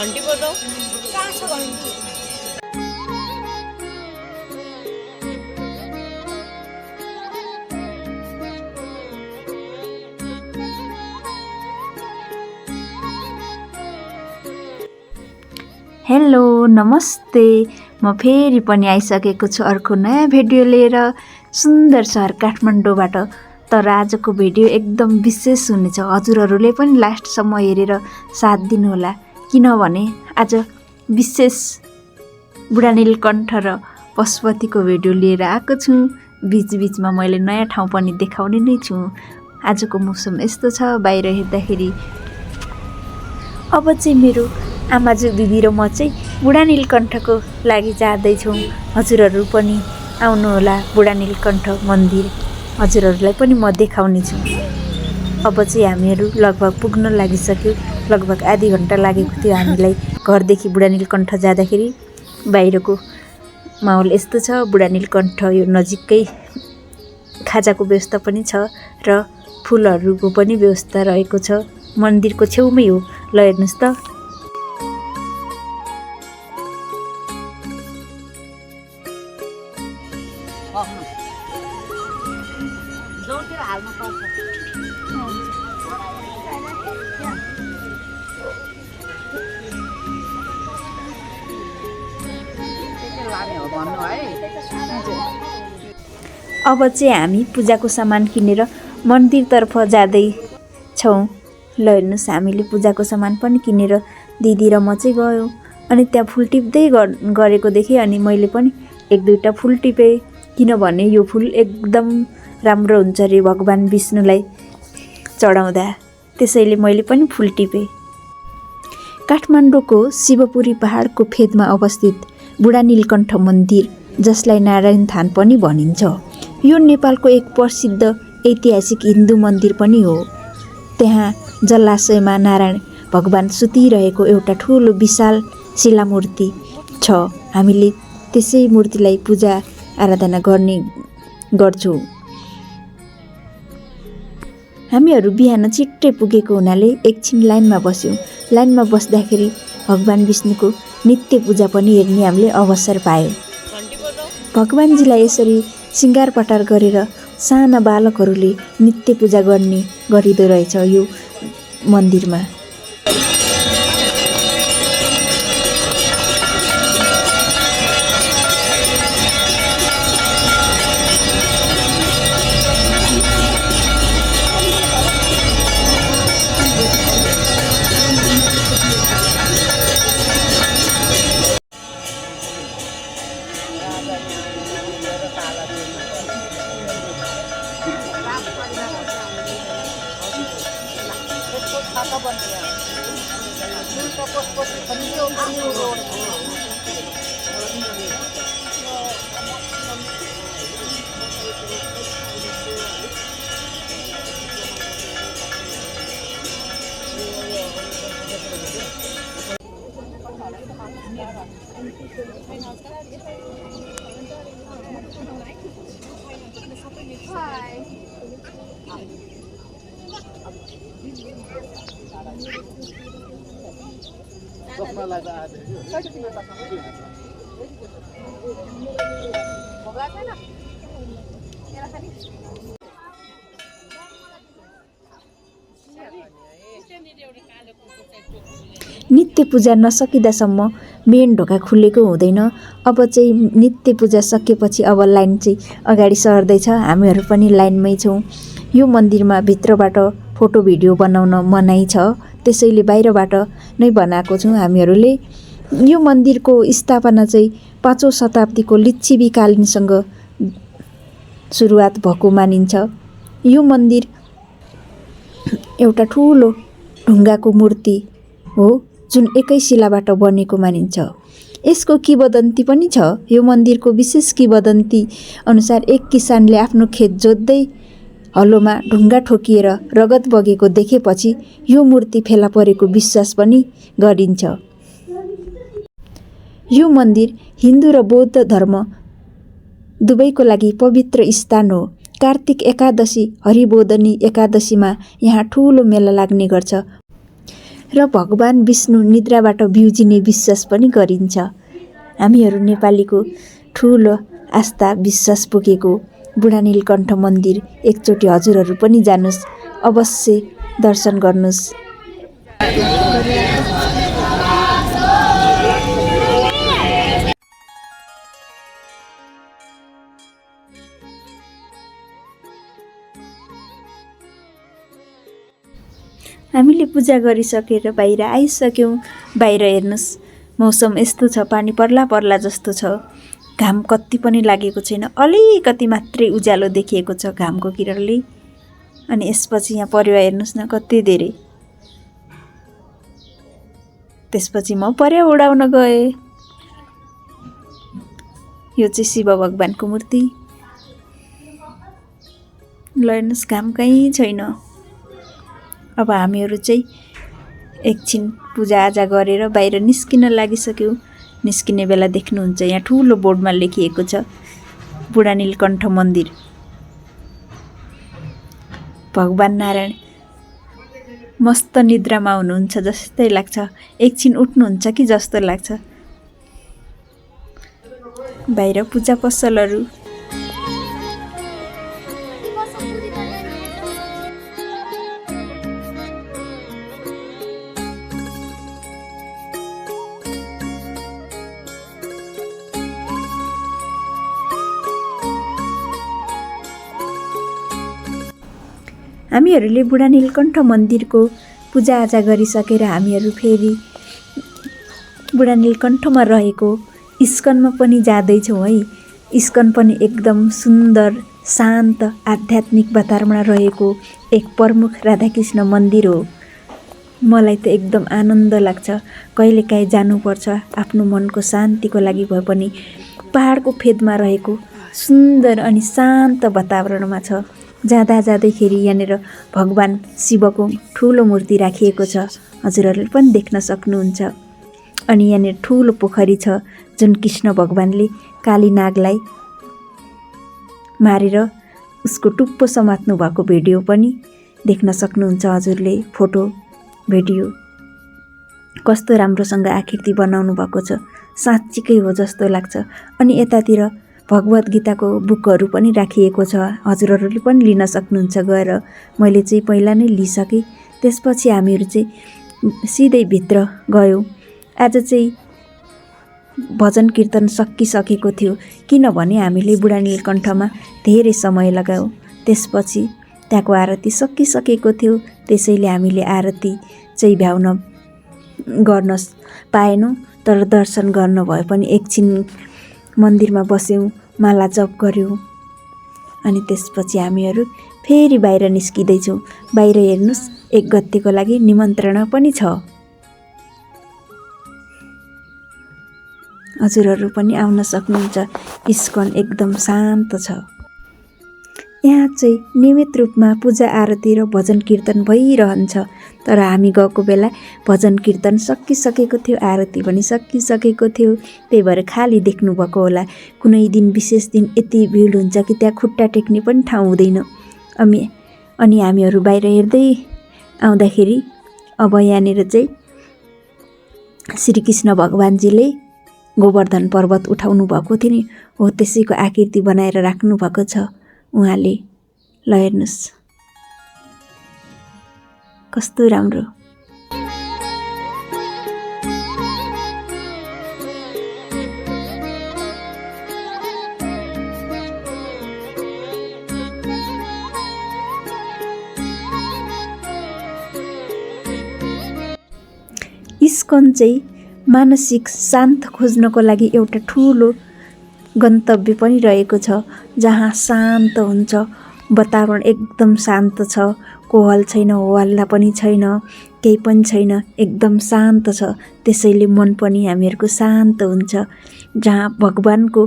घंटी बजाऊ। कहाँ छ घन्टी? हेलो नमस्ते, म फेरि पनि आइसकेको छु अर्को नयाँ भिडियो लिएर सुन्दर सहर काठमाडौँबाट। तर आजको भिडियो एकदम विशेष हुनेछ, हजुरहरूले पनि लास्टसम्म हेरेर साथ दिनुहोला, किनभने आज विशेष बुढा नीलकण्ठ र पशुपतिको भिडियो लिएर आएको छु। बीचबीचमा मैले नयाँ ठाउँ पनि देखाउने नै छु। आजको मौसम यस्तो छ, बाहिर हेर्दाखेरि। अब चाहिँ मेरो आमाजु दिदी र म चाहिँ बुढा नीलकण्ठको लागि जाँदैछौँ। हजुरहरू पनि आउनुहोला बुढा नीलकण्ठ मन्दिर, हजुरहरूलाई पनि म देखाउने छु। अब चाहिँ हामीहरू लगभग पुग्न लागिसक्यो, लगभग आधी घन्टा लागेको थियो हामीलाई घरदेखि बुढा नीलकण्ठ जाँदाखेरि। बाहिरको माहौल यस्तो छ, बुढा नीलकण्ठ यो नजिकै खाजाको व्यवस्था पनि छ र फुलहरूको पनि व्यवस्था रहेको छ, मन्दिरको छेउमै हो। ल हेर्नुहोस् त, अब चाहिँ हामी पूजाको सामान किनेर मन्दिरतर्फ जाँदैछौँ। ल हेर्नुहोस्, हामीले पूजाको सामान पनि किनेर दिदी र म चाहिँ गयौँ। अनि त्यहाँ फुल टिप्दै गरेको देखेँ, अनि मैले पनि एक दुईवटा फुल टिपेँ, किनभने यो फुल एकदम राम्रो हुन्छ अरे भगवान् विष्णुलाई चढाउँदा, त्यसैले मैले पनि फुल टिपेँ। काठमाडौँको शिवपुरी पहाडको फेदमा अवस्थित बुढा नीलकण्ठ मन्दिर, जसलाई नारायण थान पनि भनिन्छ, यो नेपालको एक प्रसिद्ध ऐतिहासिक हिन्दू मन्दिर पनि हो। त्यहाँ जलाशयमा नारायण भगवान् सुतिरहेको एउटा ठुलो विशाल शिलामूर्ति छ। हामीले त्यसै मूर्तिलाई पूजा आराधना गर्ने गर्छौँ। हामीहरू बिहान छिट्टै पुगेको हुनाले एकछिन लाइनमा बस्यौँ। लाइनमा बस्दाखेरि भगवान् विष्णुको नित्य पूजा पनि हेर्ने हामीले अवसर पायौँ। भगवान्जीलाई यसरी सिँगार पटार गरेर साना बालकहरूले नित्य पूजा गर्ने गरिँदो रहेछ यो मन्दिरमा। नित्य पूजा नसकिदासम्म मेन ढोका खुलेको हुँदैन। अब चाहिँ नित्य पूजा सकेपछि अब लाइन चाहिँ अगाडि सर्दैछ, हामीहरू पनि लाइनमै छौँ। यो मन्दिरमा भित्रबाट फोटो भिडियो बनाउन मनाइ छ, त्यसैले बाहिरबाट नै बनाएको छौँ हामीहरूले। यो मन्दिरको स्थापना चाहिँ 5औं शताब्दीको लिच्छवीकालीनसँग सुरुवात भएको मानिन्छ। यो मन्दिर एउटा ठुलो ढुङ्गाको मूर्ति हो, जुन एकै शिलाबाट बनेको मानिन्छ। यसको किंवदन्ती पनि छ। यो मन्दिरको विशेष किंवदन्ती अनुसार एक किसानले आफ्नो खेत जोत्दै हलोमा ढुङ्गा ठोकिएर रगत बगेको देखेपछि यो मूर्ति फेला परेको विश्वास पनि गरिन्छ। यो मन्दिर हिन्दू र बौद्ध धर्म दुवैको लागि पवित्र स्थान हो। कार्तिक एकादशी हरिबोधिनी एकादशीमा यहाँ ठुलो मेला लाग्ने गर्छ र भगवान विष्णु निद्राबाट बिउजिने विश्वास पनि गरिन्छ। हामीहरू नेपालीको ठुलो आस्था विश्वास बोकेको बुढा नीलकण्ठ मन्दिर एकचोटि हजुरहरू पनि जानुस्, अवश्य दर्शन गर्नुस्। हामीले पूजा गरिसकेर बाहिर आइसक्यौँ। बाहिर हेर्नुस्, मौसम यस्तो छ, पानी पर्ला पर्ला जस्तो छ। घाम कति पनि लागेको छैन, अलिकति मात्रै उज्यालो देखिएको छ घामको किरणले। अनि यसपछि यहाँ परेवा हेर्नुस् न कति धेरै। त्यसपछि म परेवा उडाउन गएँ। यो चाहिँ शिव भगवानको मूर्ति। ल हेर्नुस्, घाम कहीँ छैन। अब हामीहरू चाहिँ एकछिन पूजाआजा गरेर बाहिर निस्किन लागिसक्यौँ। निस्किने बेला देख्नुहुन्छ यहाँ ठुलो बोर्डमा लेखिएको छ बुढा नीलकण्ठ मन्दिर। भगवान नारायण मस्त निद्रामा हुनुहुन्छ जस्तै लाग्छ। एकछिन उठ्नुहुन्छ कि जस्तो लाग्छ। बाहिर पूजा पसलहरू, हामीहरूले बुढा नीलकण्ठ मन्दिरको पूजाआजा गरिसकेर हामीहरू फेरि बुढा नीलकण्ठमा रहेको इस्कनमा पनि जाँदैछौँ है। इस्कन पनि एकदम सुन्दर, शान्त, आध्यात्मिक वातावरणमा रहेको एक प्रमुख राधाकृष्ण मन्दिर हो। मलाई त एकदम आनन्द लाग्छ। कहिलेकाहीँ जानुपर्छ, आफ्नो मनको शान्तिको लागि भए पनि। पहाडको फेदमा रहेको सुन्दर अनि शान्त वातावरणमा छ। जाँदा जाँदैखेरि यहाँनिर भगवान शिवको ठुलो मूर्ति राखिएको छ, हजुरहरूले पनि देख्न सक्नुहुन्छ। अनि यहाँनिर ठुलो पोखरी छ जुन कृष्ण भगवानले काली नागलाई मारेर उसको टुप्पो समात्नु भएको भिडियो पनि देख्न सक्नुहुन्छ हजुरले। फोटो भिडियो कस्तो राम्रोसँग आकृति बनाउनु भएको छ, साँच्चीकै हो जस्तो लाग्छ। अनि यतातिर भगवत गीताको बुकहरू पनि राखिएको छ, हजुरहरूले पनि लिन सक्नुहुन्छ गएर। मैले चाहिँ पहिला नै लिइसकेँ। त्यसपछि हामीहरू चाहिँ सिधै भित्र गयौँ। आज चाहिँ भजन कीर्तन सकिसकेको थियो, किनभने हामीले बुढा नीलकण्ठमा धेरै समय लगायौँ। त्यसपछि त्यहाँको आरती सकिसकेको थियो, त्यसैले हामीले आरती चाहिँ भ्याउन गर्न पाएनौँ। तर दर्शन गर्न भए पनि एकछिन मन्दिरमा बस्यौँ, माला जप गऱ्यौँ। अनि त्यसपछि हामीहरू फेरि बाहिर निस्किँदैछौँ। बाहिर हेर्नुस्, 1 गतेको लागि निमन्त्रणा पनि छ। हजुरहरू पनि आउन सक्नुहुन्छ। इस्कन एकदम शान्त छ। यहाँ चाहिँ नियमित रूपमा पूजा आरती र भजन कीर्तन भइरहन्छ। तर हामी गएको बेला भजन कीर्तन सकिसकेको थियो, आरती पनि सकिसकेको थियो। त्यही भएर खाली देख्नुभएको होला। कुनै दिन विशेष दिन यति भिड हुन्छ कि त्यहाँ खुट्टा टेक्ने पनि ठाउँ हुँदैन। अनि हामीहरू बाहिर हेर्दै आउँदाखेरि अब यहाँनिर चाहिँ श्रीकृष्ण भगवानजीले गोवर्धन पर्वत उठाउनु भएको थियो नि, हो त्यसैको आकृति बनाएर राख्नु भएको छ उहाँले। ल हेर्नुस् कस्तो राम्रो। इस्कन चाहिँ मानसिक शान्त खोज्नको लागि एउटा ठुलो गन्तव्य पनि रहेको छ, जहाँ शान्त हुन्छ। वातावरण एकदम शान्त छ, कोहल छैन, हल्ला पनि छैन, केही पनि छैन, एकदम शान्त छ। त्यसैले मन पनि हामीहरूको शान्त हुन्छ। जहाँ भगवानको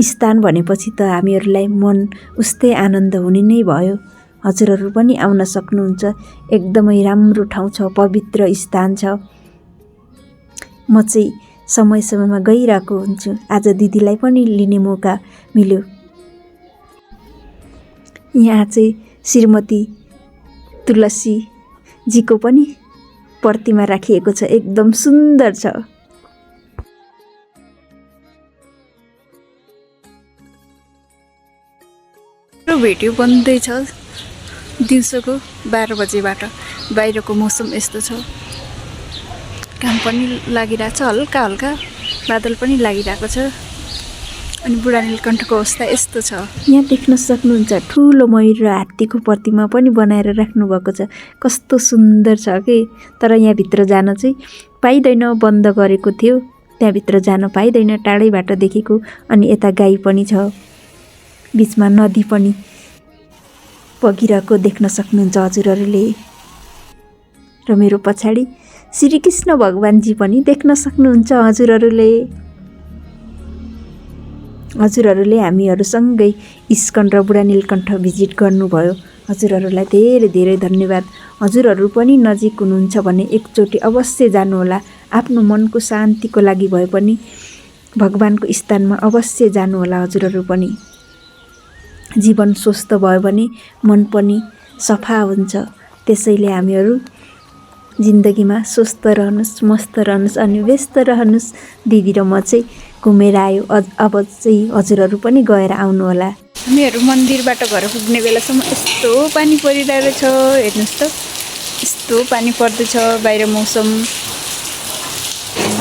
स्थान भनेपछि त हामीहरूलाई मन उस्तै आनन्द हुने नै भयो। हजुरहरू पनि आउन सक्नुहुन्छ। एकदमै राम्रो ठाउँ छ, पवित्र स्थान छ। म चाहिँ समय समयमा गइरहेको हुन्छु। आज दिदीलाई पनि लिने मौका मिल्यो। यहाँ चाहिँ श्रीमती तुलसीजीको पनि प्रतिमा राखिएको छ, एकदम सुन्दर छ। भिडियो बन्दैछ दिउँसोको 12 बजेबाट। बाहिरको मौसम यस्तो छ, घाम पनि लागिरहेछ, हल्का हल्का बादल पनि लागिरहेको छ। अनि बुढा नीलकण्ठको अवस्था यस्तो छ। यहाँ देख्न सक्नुहुन्छ ठुलो मयूर र हात्तीको प्रतिमा पनि बनाएर राख्नु भएको छ। कस्तो सुन्दर छ कि। तर यहाँ भित्र जान चाहिँ पाइँदैन, बन्द गरेको थियो। त्यहाँभित्र जान पाइँदैन, टाढैबाट देखेको। अनि यता गाई पनि छ, बिचमा नदी पनि बगिरहेको देख्न सक्नुहुन्छ हजुरहरूले। र मेरो पछाडि श्रीकृष्ण भगवानजी पनि देख्न सक्नुहुन्छ हजुरहरूले। हजुरहरूले हामीहरूसँगै इस्कन र बुढा नीलकण्ठ भिजिट गर्नुभयो। हजुरहरूलाई धेरै धेरै धन्यवाद। हजुरहरू पनि नजिक हुनुहुन्छ भने एकचोटि अवश्य जानुहोला। आफ्नो मनको शान्तिको लागि भए पनि भगवानको स्थानमा अवश्य जानुहोला हजुरहरू पनि। जीवन स्वस्थ भयो भने मन पनि सफा हुन्छ। त्यसैले हामीहरू जिन्दगीमा स्वस्थ रहनुहोस्, मस्त रहनुहोस् अनि व्यस्त रहनुहोस्। दिदी र म चाहिँ घुमेर आयो। अब चाहिँ हजुरहरू पनि गएर आउनुहोला। हामीहरू मन्दिरबाट घर पुग्ने बेलासम्म यस्तो पानी परिरहेको छ, हेर्नुहोस् त, यस्तो पानी पर्दैछ बाहिर मौसम।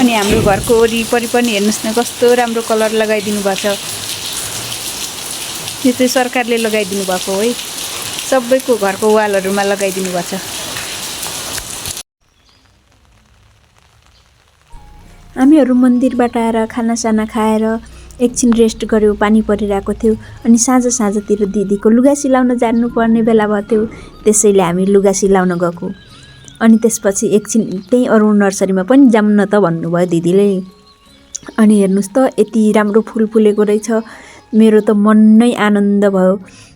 अनि हाम्रो घरको वरिपरि पनि हेर्नुहोस् न कस्तो राम्रो कलर लगाइदिनु भएको छ। यो चाहिँ सरकारले लगाइदिनु भएको हो है, सबैको घरको वालहरूमा लगाइदिनु भएको छ। हामीहरू मन्दिरबाट आएर खानासाना खाएर एकछिन रेस्ट गऱ्यौँ। पानी परिरहेको थियो। अनि साँझतिर दिदीको लुगा सिलाउन जानुपर्ने बेला भएको थियो। त्यसैले हामी लुगा सिलाउन गएको। अनि त्यसपछि एकछिन त्यही अरुण नर्सरीमा पनि जाऊँ न त भन्नुभयो दिदीले। अनि हेर्नुहोस् त यति राम्रो फुल फुलेको रहेछ। मेरो त मन नै आनन्द भयो।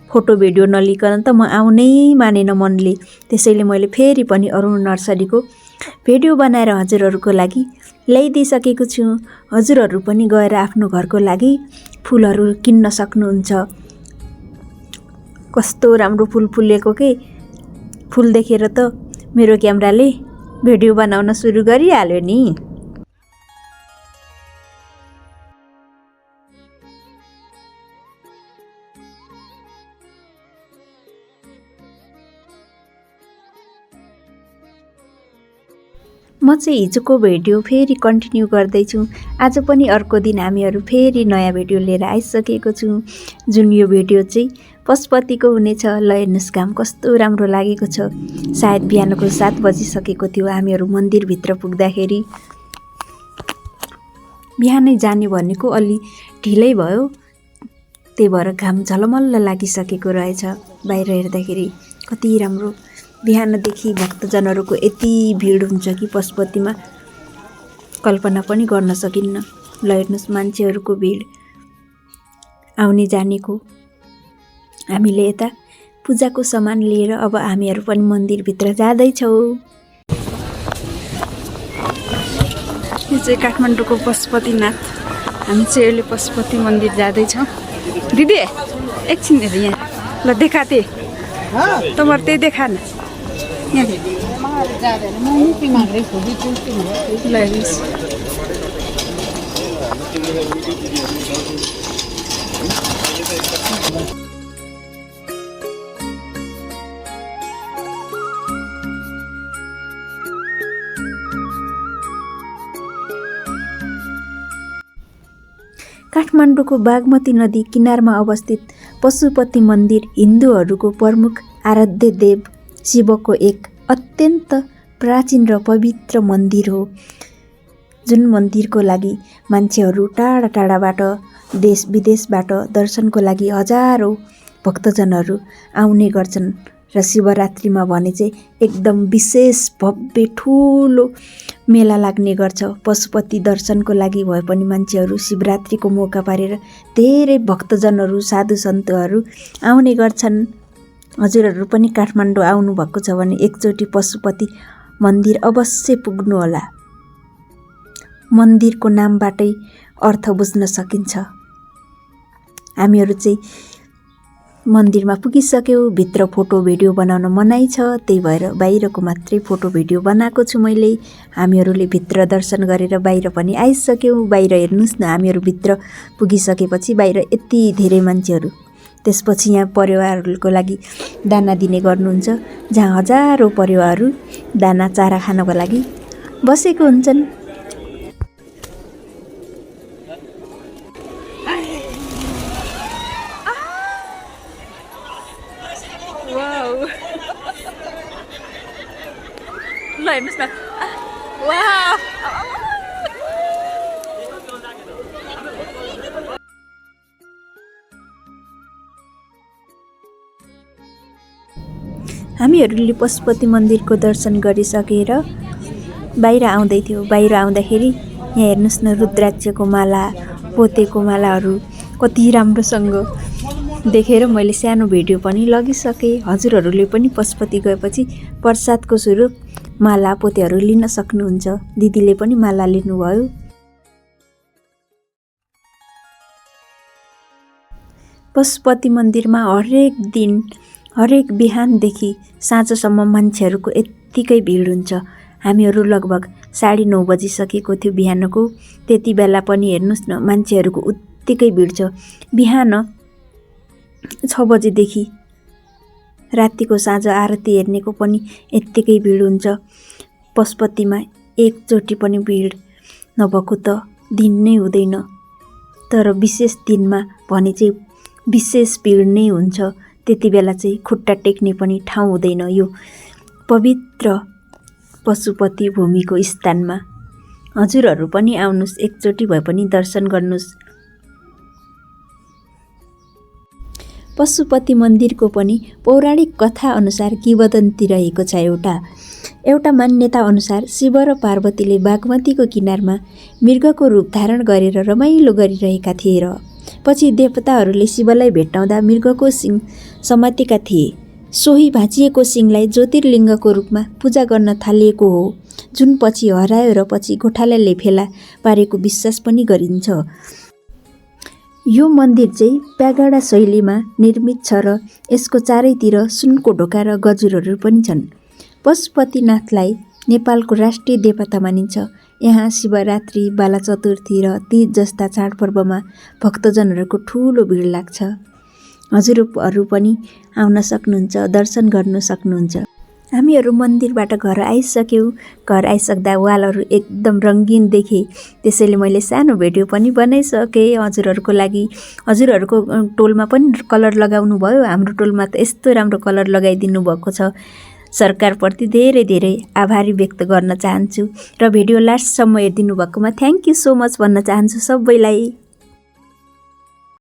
फोटो भिडियो नलिकन त म आउनै मानेन मनले। त्यसैले मैले फेरि पनि अरुण नर्सरीको भिडियो बनाएर हजुरहरूको लागि ल्याइदिइसकेको छु। हजुरहरू पनि गएर आफ्नो घरको लागि फुलहरू किन्न सक्नुहुन्छ। कस्तो राम्रो फुल फुलेको के। फुल देखेर त मेरो क्यामेराले भिडियो बनाउन सुरु गरिहाल्यो नि। म चाहिँ हिजोको भिडियो फेरि कन्टिन्यू गर्दैछु। आज पनि अर्को दिन हामीहरू फेरि नयाँ भिडियो लिएर आइसकेको छु। जुन यो भिडियो चाहिँ पशुपतिको हुनेछ। ल हेर्नुहोस् घाम कस्तो राम्रो लागेको छ। सायद बिहानको 7 बजिसकेको थियो हामीहरू मन्दिरभित्र पुग्दाखेरि। बिहानै जाने भनेको अलि ढिलै भयो, त्यही भएर घाम झलमल्ल लागिसकेको रहेछ। बाहिर हेर्दाखेरि कति राम्रो। बिहानदेखि भक्तजनहरूको यति भिड हुन्छ कि पशुपतिमा कल्पना पनि गर्न सकिन्न। ल हेर्नुहोस् मान्छेहरूको भिड आउने जानेको। हामीले यता पूजाको सामान लिएर अब हामीहरू पनि मन्दिरभित्र जाँदैछौँ। यो चाहिँ काठमाडौँको पशुपतिनाथ। हामी चाहिँ अहिले पशुपति मन्दिर जाँदैछौँ। दिदी एकछिन हेर यहाँ। ल देखाते तँवर त्यही देखा न। काठमाडौँको बागमती नदी किनारमा अवस्थित पशुपति मन्दिर हिन्दूहरूको प्रमुख आराध्य देव शिवको एक अत्यन्त प्राचीन र पवित्र मन्दिर हो। जुन मन्दिरको लागि मान्छेहरू टाढा टाढाबाट देश विदेशबाट दर्शनको लागि हजारौँ भक्तजनहरू आउने गर्छन्। र शिवरात्रिमा भने चाहिँ एकदम विशेष भव्य ठुलो मेला लाग्ने गर्छ। पशुपति दर्शनको लागि भए पनि मान्छेहरू शिवरात्रिको मौका पारेर धेरै भक्तजनहरू साधु सन्तहरू आउने गर्छन्। हजुरहरू पनि काठमाडौँ आउनुभएको छ भने एकचोटि पशुपति मन्दिर अवश्य पुग्नुहोला। मन्दिरको नामबाटै अर्थ बुझ्न सकिन्छ। हामीहरू चाहिँ मन्दिरमा पुगिसक्यौँ। भित्र फोटो भिडियो बनाउन मनाइ छ, त्यही भएर बाहिरको मात्रै फोटो भिडियो बनाएको छु मैले। हामीहरूले भित्र दर्शन गरेर बाहिर पनि आइसक्यौँ। बाहिर हेर्नुहोस् न, हामीहरू भित्र पुगिसकेपछि बाहिर यति धेरै मान्छेहरू। त्यसपछि यहाँ परेवाहरूको लागि दाना दिने गर्नुहुन्छ, जहाँ हजारौँ परेवाहरू दाना चारा खानको लागि बसेको हुन्छन्। ल हेर्नुहोस् न, हामीहरूले पशुपति मन्दिरको दर्शन गरिसकेर बाहिर आउँदै थियौँ। बाहिर आउँदाखेरि यहाँ हेर्नुहोस् न, रुद्राक्षको माला, पोतेको मालाहरू कति राम्रोसँग देखेर मैले सानो भिडियो पनि लगिसकेँ। हजुरहरूले पनि पशुपति गएपछि प्रसादको स्वरूप माला पोतेहरू लिन सक्नुहुन्छ। दिदीले पनि माला लिनुभयो। पशुपति मन्दिरमा हरेक दिन, हरेक बिहानदेखि साँझसम्म मान्छेहरूको यत्तिकै भिड हुन्छ। हामीहरू लगभग 9:30 बजिसकेको थियो बिहानको। त्यति बेला पनि हेर्नुहोस् न, मान्छेहरूको उत्तिकै भिड छ। बिहान 6 बजेदेखि रातिको साँझ आरती हेर्नेको पनि यत्तिकै भिड हुन्छ। पशुपतिमा एकचोटि पनि भिड नभएको त दिन नै हुँदैन, तर विशेष दिनमा भने चाहिँ विशेष भिड नै हुन्छ। त्यति बेला चाहिँ खुट्टा टेक्ने पनि ठाउँ हुँदैन यो पवित्र पशुपति भूमिको स्थानमा। हजुरहरू पनि आउनुहोस्, एकचोटि भए पनि दर्शन गर्नुहोस्। पशुपति मन्दिरको पनि पौराणिक कथा अनुसार किंवदन्ती रहेको छ। एउटा मान्यता अनुसार शिव र पार्वतीले बागमतीको किनारमा मृगको रूप धारण गरेर रमाइलो गरिरहेका थिए र पछि देवताहरूले शिवलाई भेट्टाउँदा मृगको सिङ समातेका थिए। सोही भाँचिएको सिङलाई ज्योतिर्लिङ्गको रूपमा पूजा गर्न थालिएको हो, जुन पछि हरायो र पछि गोठालाले फेला पारेको विश्वास पनि गरिन्छ। यो मन्दिर चाहिँ प्यागडा शैलीमा निर्मित छ र यसको चारैतिर सुनको ढोका र गजुरहरू पनि छन्। पशुपतिनाथलाई नेपालको राष्ट्रिय देवता मानिन्छ। यहाँ शिवरात्रि, बाला चतुर्थी र तीज जस्ता चाडपर्वमा भक्तजनहरूको ठुलो भिड लाग्छ। हजुरहरू पनि आउन सक्नुहुन्छ, दर्शन गर्न सक्नुहुन्छ। हामीहरू मन्दिरबाट घर आइसक्यौँ। घर आइसक्दा वालहरू एकदम रङ्गीन देखे, त्यसैले मैले सानो भिडियो पनि बनाइसकेँ हजुरहरूको लागि। हजुरहरूको टोलमा पनि कलर लगाउनु भयो, हाम्रो टोलमा त यस्तो राम्रो कलर लगाइदिनु भएको छ। सरकारप्रति धेरै धेरै आभारी व्यक्त गर्न चाहन्छु र भिडियो लास्टसम्म हेरिदिनु भएकोमा थ्याङ्क यू सो मच भन्न चाहन्छु सबैलाई।